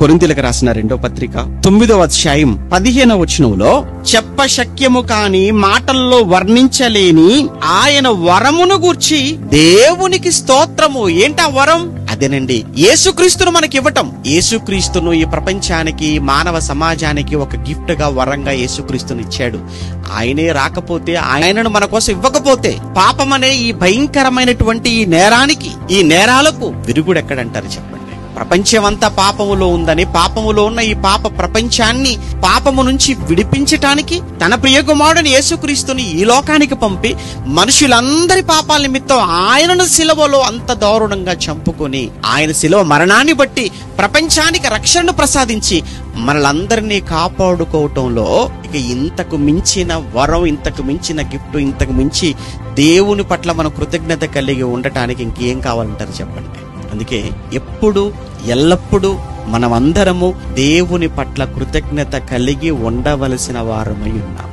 కొరింథీయులకు రాసిన 2వ పత్రిక 9వ అధ్యాయం 15వ వచనంలో, చెప్పశక్యము కాని మాటల్లో వర్ణించలేని ఆయన వరమును గూర్చి దేవునికి స్తోత్రము. ఏంటా వరం? అదేనండి, యేసుక్రీస్తును మనకి ఇవ్వటం. యేసుక్రీస్తును ఈ ప్రపంచానికి, మానవ సమాజానికి ఒక గిఫ్ట్ గా, వరంగా యేసుక్రీస్తుని ఇచ్చాడు. ఆయనే రాకపోతే, ఆయనను మన కోసం ఇవ్వకపోతే, పాపమనే ఈ భయంకరమైనటువంటి ఈ నేరానికి, ఈ నేరాలకు విరుగుడు ఎక్కడంటారు చెప్పండి? ప్రపంచమంతా పాపములో ఉందని, పాపములో ఉన్న ఈ పాప ప్రపంచాన్ని పాపము నుంచి విడిపించటానికి తన ప్రియకుమారుడైన యేసుక్రీస్తుని ఈ లోకానికి పంపి మనుషులందరి పాపాల నిమిత్తం ఆయనను సిలువలో అంత దారుణంగా చంపుకొని, ఆయన సిలువ మరణాన్ని బట్టి ప్రపంచానికి రక్షణను ప్రసాదించి మనలందరినీ కాపాడుకోవటంలో ఇక ఇంతకు మించిన వరం, ఇంతకు మించిన గిఫ్ట్, ఇంతకు మించి దేవుని పట్ల మనం కృతజ్ఞత కలిగి ఉండటానికి ఇంకేం కావాలంటారు చెప్పండి? అందుకే ఎప్పుడు, ఎల్లప్పుడూ మనమందరము దేవుని పట్ల కృతజ్ఞత కలిగి ఉండవలసిన వారమై ఉన్నాం.